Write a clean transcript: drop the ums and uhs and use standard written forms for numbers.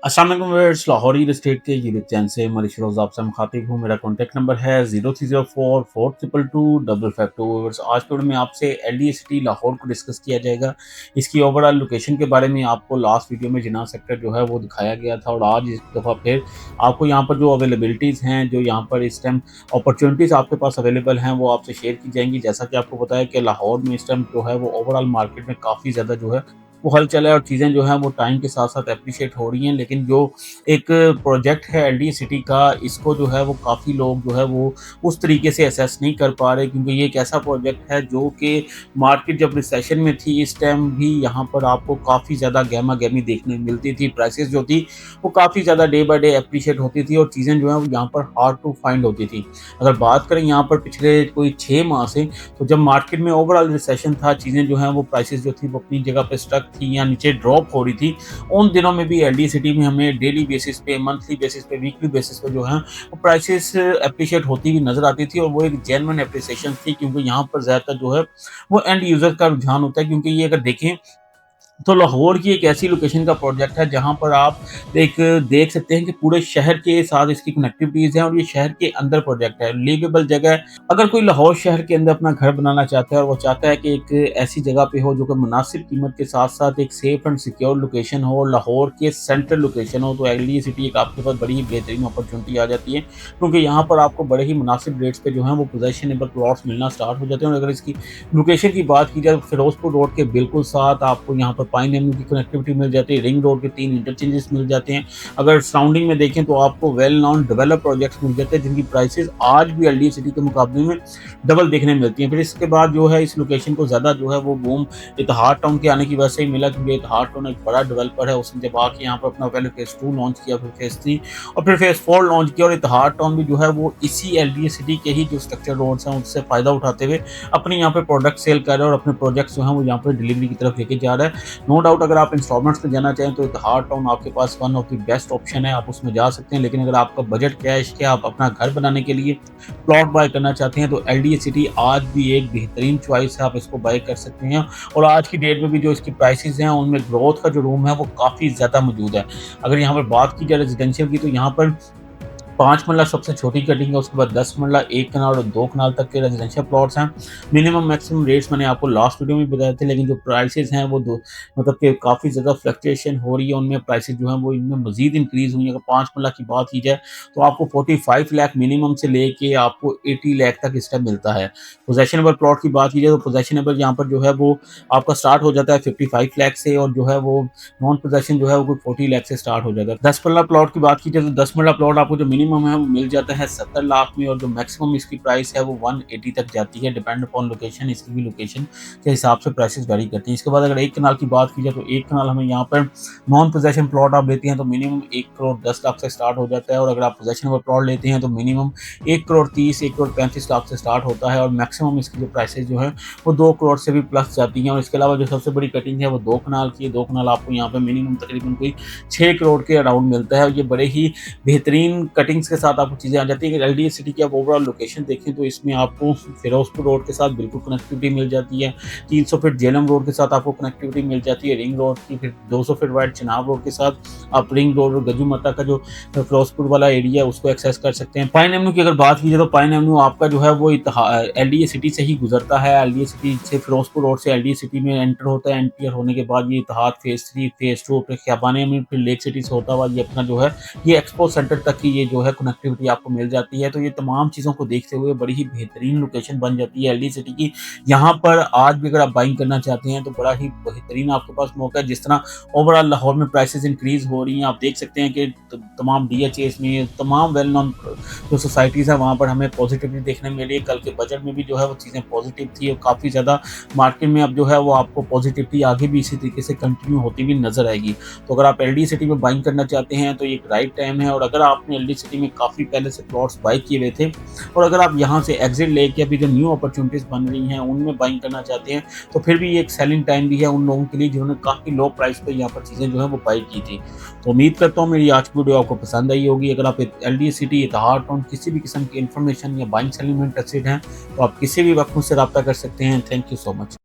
अस्सलाम वालेकुम viewers, Lahore real estate के यूट्यूब चैनल से मलिक फिरोज आपसे मुखातिब हूँ। मेरा कॉन्टैक्ट नंबर है 0304 4222 व्यूअर्स, आज के वीडियो में आपसे एलडी सिटी लाहौर को डिस्कस किया जाएगा। इसकी ओवरऑल लोकेशन के बारे में आपको लास्ट वीडियो में जिना सेक्टर जो है वो दिखाया गया था, और आज इस दफ़ा फिर आपको यहाँ पर जो अवेलेबिलिटीज़ हैं, जो यहाँ पर इस टाइम अपॉर्चुनिटीज़ आपके पास अवेलेबल हैं, वो आपसे शेयर की जाएंगी। जैसा कि आपको पता है कि लाहौर में इस टाइम जो है वो ओवरऑल मार्केट में काफ़ी ज़्यादा जो है वो हलचल है, और चीज़ें जो हैं वो टाइम के साथ-साथ एप्रिशिएट हो रही हैं। लेकिन जो एक प्रोजेक्ट है एलडी सिटी का, इसको जो है वो काफ़ी लोग जो है वो उस तरीके से असेस नहीं कर पा रहे, क्योंकि ये एक ऐसा प्रोजेक्ट है जो कि मार्केट जब रिसेशन में थी, इस टाइम भी यहाँ पर आपको काफ़ी ज़्यादा गहमा-गहमी देखने को मिलती थी। प्राइसेस जो थी वो काफ़ी ज़्यादा डे बाय डे एप्रिशिएट होती थी, और चीज़ें जो हैं वो यहाँ पर हार्ड टू फाइंड होती थी। अगर बात करें यहाँ पर पिछले कोई 6 माह से, तो जब मार्केट में ओवरऑल रिसेशन था, चीज़ें जो हैं वो प्राइसेस जो थी वो अपनी जगह पे स्टक थी या नीचे ड्रॉप हो रही थी। उन दिनों में भी एलडी सिटी में हमें डेली बेसिस पे, मंथली बेसिस पे, वीकली बेसिस पे जो है वो प्राइसेस एप्रिशिएट होती हुई नजर आती थी, और वो एक जेन्युइन एप्रिसिएशन थी, क्योंकि यहाँ पर ज़्यादातर जो है वो एंड यूजर का रुझान होता है। क्योंकि ये अगर देखें तो लाहौर की एक ऐसी लोकेशन का प्रोजेक्ट है जहाँ पर आप एक देख सकते हैं कि पूरे शहर के साथ इसकी कनेक्टिविटीज़ हैं, और ये शहर के अंदर प्रोजेक्ट है, लिवेबल जगह है। अगर कोई लाहौर शहर के अंदर अपना घर बनाना चाहता है, और वो चाहता है कि एक ऐसी जगह पे हो जो कि मुनासिब कीमत के साथ साथ एक सेफ एंड सिक्योर लोकेशन हो, और लाहौर के सेंट्रल लोकेशन हो, तो एलडी सिटी एक आपके पास बड़ी ही बेहतरीन अपॉर्चुनिटी आ जाती है। क्योंकि यहाँ पर आपको बड़े ही मुनासिब रेट्स पे जो है वो पोजेशनेबल प्लॉट्स मिलना स्टार्ट हो जाते हैं। और अगर इसकी लोकेशन की बात की जाए तो फिरोजपुर रोड के बिल्कुल साथ आपको यहाँ पर पाइन एवेन्यू की कनेक्टिविटी मिल जाती है, रिंग रोड के 3 इंटरचेंजेस मिल जाते हैं। अगर सराउंडिंग में देखें तो आपको वेल नॉन डेवलप प्रोजेक्ट्स मिल जाते हैं, जिनकी प्राइसेस आज भी एलडी सिटी के मुकाबले में डबल देखने मिलती हैं। फिर इसके बाद जो है इस लोकेशन को ज़्यादा जो है वो बूम इतिहाद टाउन के आने की वजह से ही मिला, क्योंकि इतिहाद टाउन एक बड़ा डेवलपर है। उसने जब आके यहाँ पर अपना पहले फेज़ 2 लॉन्च किया, फिर फेज़ 3 और फिर फेज़ 4 लॉन्च किया, और इतिहाद टाउन भी जो है वो इसी एलडी सिटी के ही जो स्ट्रक्चर रोड्स हैं उससे फ़ायदा उठाते हुए अपने यहाँ पे प्रोडक्ट सेल कर रहा है, और अपने प्रोजेक्ट्स जो हैं वो यहाँ पर डिलीवरी की तरफ लेके जा रहा है। नो डाउट अगर आप इंस्टॉलमेंट्स में जाना चाहें तो इतिहाद टाउन आपके पास one of the best option है, आप उसमें जा सकते हैं। लेकिन अगर आपका बजट कैश के आप अपना घर बनाने के लिए प्लॉट बाय करना चाहते हैं, तो एलडी सिटी आज भी एक बेहतरीन चॉइस है, आप इसको बाय कर सकते हैं। और आज की डेट में भी जो इसकी प्राइसेस हैं उनमें ग्रोथ का जो रूम है वो काफ़ी ज़्यादा मौजूद है। अगर यहाँ पर बात की जाए रेजिडेंशियल की, तो यहाँ पर 5 मरला सबसे छोटी कटिंग है, उसके बाद 10 मरला, 1 कनाल और 2 कनाल तक के रेजिडेंशियल प्लॉट्स हैं। मिनिमम मैक्सिमम रेट्स मैंने आपको लास्ट वीडियो में बताए थे, लेकिन जो प्राइसेस हैं वो दो मतलब कि काफ़ी ज़्यादा फ्लक्चुएशन हो रही है, उनमें प्राइसेस जो हैं वो इनमें मज़ीद इंक्रीज़ हुई है। अगर 5 मरला की बात की जाए तो आपको 45 लाख मिनिमम से लेके आपको 80 लाख तक इस टाइम मिलता है। पोजेशनेबल प्लॉट की बात की जाए तो पोजेशनेबल यहाँ पर जो है वो आपका स्टार्ट हो जाता है 55 लाख से, और जो है वो नॉन पोजेशन जो है वो कोई 40 लाख से स्टार्ट हो जाता है। 10 मरला प्लॉट की बात की जाए तो 10 मरला प्लॉट आपको जो मिनिमम है वो मिल जाता है 70 लाख में, और जो मैक्सिमम इसकी प्राइस है वो 180 तक जाती है। डिपेंड अपॉन लोकेशन, इसकी भी लोकेशन के हिसाब से प्राइसेस वेरी करती हैं। इसके बाद अगर 1 कनाल की बात की जाए तो 1 कनाल हमें यहाँ पर नॉन पोजेशन प्लॉट आप लेते हैं तो मिनिमम 1 करोड़ 10 लाख से स्टार्ट हो जाता है, और अगर आप पोजेशन प्लॉट लेते हैं तो मिनिमम 1 करोड़ 30, 1 करोड़ 35 लाख से स्टार्ट होता है, और मैक्सिमम इसकी जो प्राइसेस जो है वो 2 करोड़ से भी प्लस जाती हैं। और इसके अलावा जो सबसे बड़ी कटिंग है वो 2 कनाल की है। 2 कनाल आपको यहाँ पर मिनिमम तकरीबन कोई 6 करोड़ के अराउंड मिलता है, और ये बड़े ही बेहतरीन कटिंग्स के साथ आपको चीज़ें आ जाती है। कि एलडी सिटी की आप ओवरऑल लोकेशन देखें तो इसमें आपको फिरोजपुर रोड के साथ बिल्कुल कनेक्टिविटी मिल जाती है, 300 फीट जेलम रोड के साथ आपको कनेक्टिविटी मिल जाती है, रिंग रोड की, फिर 200 फीट वाइड चिनाब रोड के साथ आप रिंग रोड और गजू माता का जो फिरोजपुर वाला एरिया है उसको एक्सेस कर सकते हैं। पाइन एवेन्यू की अगर बात की जाए तो पाइन एवेन्यू आपका जो है वो एलडी सिटी से ही गुजरता है। एलडी सिटी से फिरोजपुर रोड से एलडी सिटी में एंटर होता है, एंटर होने के बाद ये इतिहाद फेज़ 3, फेज़ 2 फिर ख्याबान में, फिर लेक सिटी से होता हुआ ये अपना जो है ये एक्सपो सेंटर तक की ये जो है कनेक्टिविटी आपको मिल जाती है। तो ये तमाम चीज़ों को देखते हुए बड़ी ही बेहतरीन लोकेशन बन जाती है एलडी सिटी की। यहाँ पर आज भी अगर आप बाइंग करना चाहते हैं तो बड़ा ही बेहतरीन आपके पास मौका है। जिस तरह ओवरऑल लाहौर में प्राइसेस इंक्रीज हो रही हैं, आप देख सकते हैं कि तमाम डीएचएस में तमाम वेल नॉन जो सोसाइटीज़ हैं वहाँ पर हमें पॉजिटिविटी देखने मिली है। कल के बजट में भी जो है वो चीज़ें पॉजिटिव थी, और काफ़ी ज़्यादा मार्केट में अब जो है वो आपको पॉजिटिविटी आगे भी इसी तरीके से कंटिन्यू होती हुई नजर आएगी। तो अगर आप एलडी सिटी में बाइंग करना चाहते हैं तो ये एक राइट टाइम है। और अगर आपने एलडी सिटी में काफ़ी पहले से प्लॉट्स बाई किए हुए थे, और अगर आप यहाँ से एग्जिट लेके अभी जो न्यू अपॉर्चुनिटीज़ बन रही हैं उनमें बाइंग करना चाहते हैं, तो फिर भी ये एक सेलिंग टाइम भी है उन लोगों के लिए जिन्होंने काफ़ी लो प्राइस पे यहाँ पर चीज़ें जो है वो बाई की थी। तो उम्मीद करता हूँ मेरी आज की वीडियो आपको पसंद आई होगी। अगर आप एलडी सिटी, इतिहाद टाउन किसी भी किस्म की इन्फॉर्मेशन या बाइंग सेलिंग में इंटरेस्टेड हैं तो आप किसी भी वक्त मुझसे रब्ता कर सकते हैं। Thank you so much.